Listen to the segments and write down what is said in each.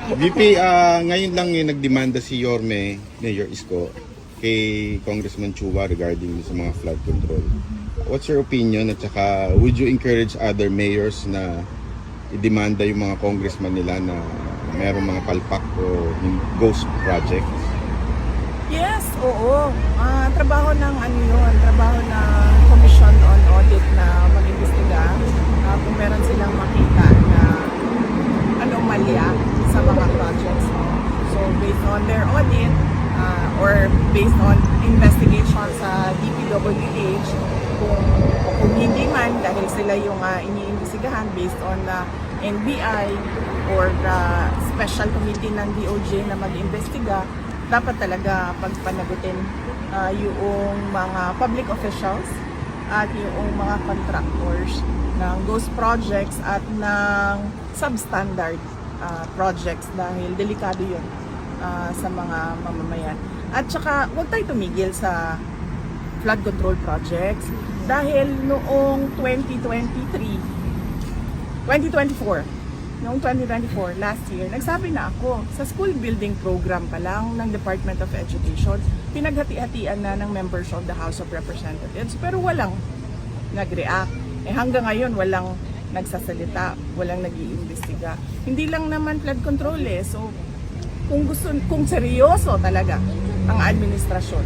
VP, ngayon lang nagdemanda si Yorme, Mayor Isko, kay Congressman Chua regarding sa mga flood control. What's your opinion at saka would you encourage other mayors na idemanda yung mga congressman nila na mayroong mga palpak o ghost projects? Yes, oo. Trabaho ng trabaho ng Commission on Audit na mag-imbestiga kung meron silang makita na anomalya sa mga projects. No? So based on their audit or based on investigation sa DPWH, kung hindi man dahil sila yung iniimbestigahan based on NBI or the special committee ng DOJ na mag-imbestiga, dapat talaga pagpanagutin yung mga public officials at yung mga contractors ng ghost projects at ng substandard projects dahil delikado yun sa mga mamamayan. At saka huwag tayo tumigil sa flood control projects dahil noong 2024, last year, nagsabi na ako, sa school building program pa lang ng Department of Education, pinaghati-hatian na ng members of the House of Representatives, pero walang nag-react. Hanggang ngayon, walang nagsasalita, walang nag-iimbestiga. Hindi lang naman flood control so kung seryoso talaga ang administrasyon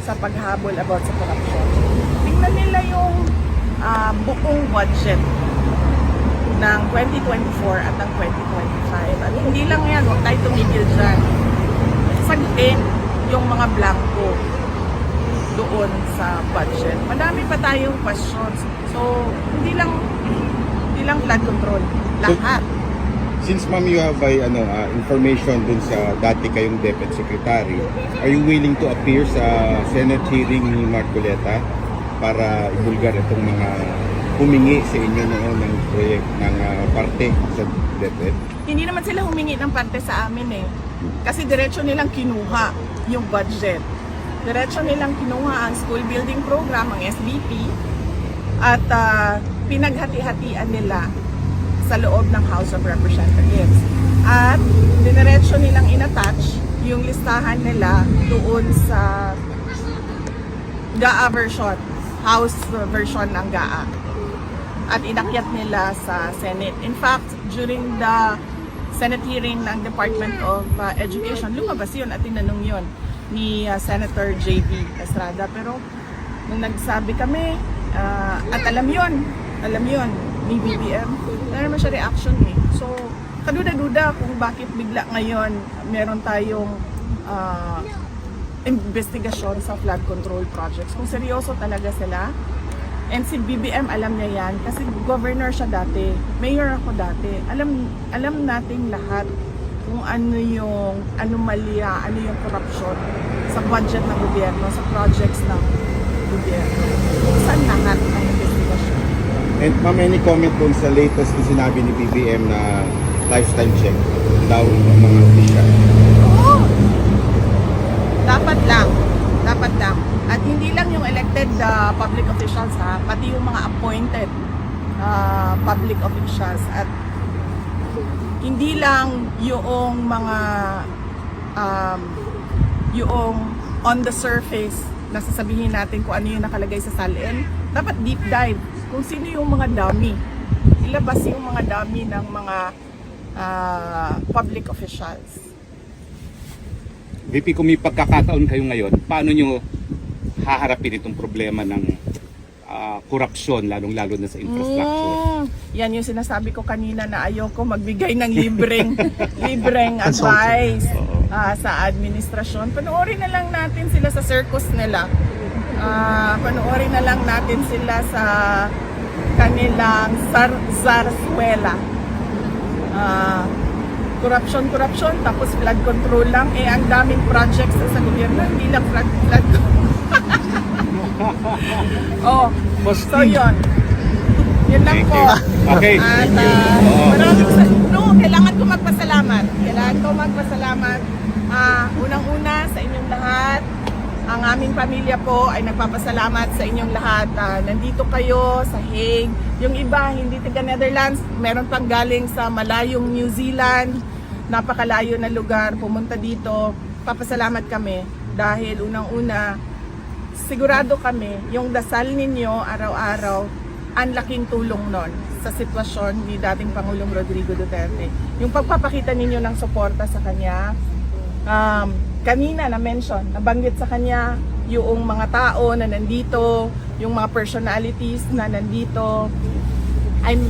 sa paghabol about sa corruption, tingnan nila yung buong budget ng 2024 at ng 2025. At hindi lang yan, huwag tayo tumigil dyan. Sagutin yung mga blanco doon sa budget. Madami pa tayong questions. So, hindi lang flood control. Lahat. Since ma'am you have information dun sa dati kayong Deputy Secretary, are you willing to appear sa Senate hearing ni Marcoleta para ibulgar itong mga humingi sa inyo noon ng proyek ng parte sa DepEd? Hindi naman sila humingi ng parte sa amin Kasi diretso nilang kinuha yung budget. Diretso nilang kinuha ang school building program, ang SBP, at pinaghati-hatian nila sa loob ng House of Representatives. At diretso nilang inattach yung listahan nila doon sa GAA version, House version ng GAA. At inakyat nila sa Senate. In fact, during the Senate hearing ng Department of Education, lumabas yun at tinanong yun ni Senator J.B. Estrada. Pero nung nagsabi kami, at alam yun ni BBM, wala naman siya reaction So, kaduda-duda kung bakit bigla ngayon meron tayong investigasyon sa flood control projects. Kung seryoso talaga sila, and si BBM alam niya yan kasi governor siya dati, mayor ako dati. Alam nating lahat kung ano yung anomalya, ano yung corruption sa budget ng gobyerno, sa projects ng gobyerno. Kung saan lahat ang investigasyon. And ma'am, any comment dun sa latest na sinabi ni BBM na lifetime check daw ng mga official? Oo! Dapat lang. At hindi lang yung elected public officials pati yung mga appointed public officials. At hindi lang yung mga yung on the surface na sasabihin natin kung ano yung nakalagay sa salin. Dapat deep dive kung sino yung mga dummy. Ilabas yung mga dummy ng mga public officials. VP, kung may pagkakataon kayo ngayon, paano nyo haharapin itong problema ng korupsyon, lalong-lalo na sa infrastructure? Yan yung sinasabi ko kanina na ayoko magbigay ng libreng advice sa administrasyon. Panoorin na lang natin sila sa circus nila. Panoorin na lang natin sila sa kanilang zarzuela. Corruption, tapos flood control lang. Ang daming projects sa gobyerno, hindi lang flood so yun lang po. Okay. At kailangan ko magpasalamat. Unang-una sa inyong lahat. Ang aming pamilya po ay nagpapasalamat sa inyong lahat. Nandito kayo sa Hague. Yung iba, hindi taga Netherlands. Meron pang galing sa malayong New Zealand, napakalayo na lugar, pumunta dito. Papasalamat kami dahil unang-una, sigurado kami, yung dasal ninyo araw-araw, ang laking tulong nun sa sitwasyon ni dating Pangulong Rodrigo Duterte. Yung pagpapakita ninyo ng suporta sa kanya, kanina na-mention, nabanggit sa kanya yung mga tao na nandito, yung mga personalities na nandito.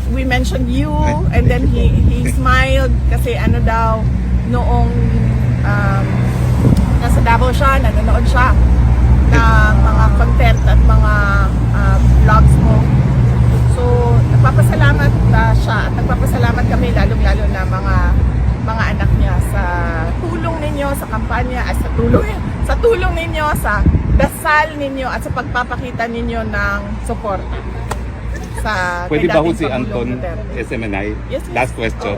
We mentioned you, and then he smiled kasi ano daw, noong nasa Davao siya, nanonood siya ng mga content at mga vlogs mo. So, nagpapasalamat siya at nagpapasalamat kami lalong-lalo na mga anak niya sa tulong ninyo sa kampanya at sa tulong ninyo sa dasal ninyo at sa pagpapakita ninyo ng support sa Pwede kay ba ho dating si Pangulong Anton Duterte. SMNI? Yes, yes. Last question.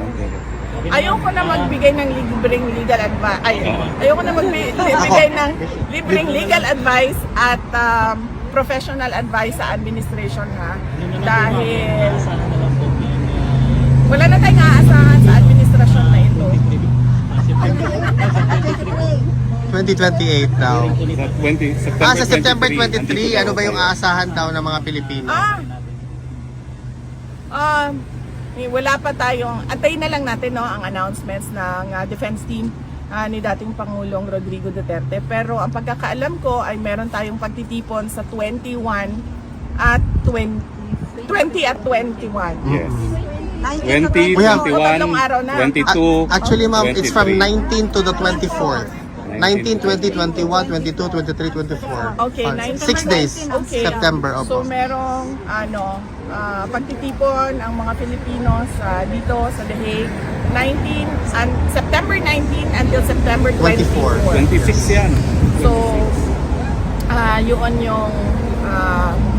Ayoko na magbigay ng libreng legal advice. Ayoko na magbigay ng libreng legal advice at professional advice sa administration, ha. Dahil wala na tayong aasahan sa administrasyon na ito. 2028 daw. Sa September 23, ano ba yung aasahan daw ng mga Pilipino? Wala pa tayong, antayin na lang natin, no, ang announcements ng defense team ni dating Pangulong Rodrigo Duterte. Pero ang pagkakaalam ko ay meron tayong pagtitipon sa 20 at 21. Yes. 20, We have- 21, Tatlong araw na. 22, Actually, ma'am, it's from 23. 19 to the 24th. 19, 20, 21, 22, 23, 24. Okay, 19. 6 days. Okay. September, So opo. merong pagtitipon ang mga Pilipino dito sa The Hague, September 19 until September 24. 26 yan. So yun yung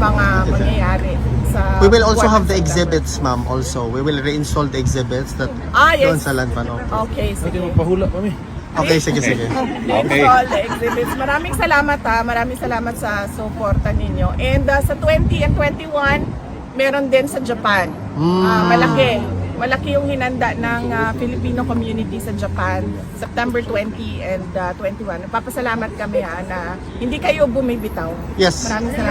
mga mangyayari sa We will also have the September. exhibits, ma'am, also. We will reinstall the exhibits that Yes. doon sa Lanpan. Okay, sige. Okay, sige, sige. Okay. All the exhibits. Maraming salamat, ha. Maraming salamat sa suporta ninyo. And sa 20 and 21, meron din sa Japan. Malaki yung hinanda ng Filipino community sa Japan, September 20 and 21. Nagpapasalamat kami, ha, na hindi kayo bumibitaw. Yes. Maraming salamat.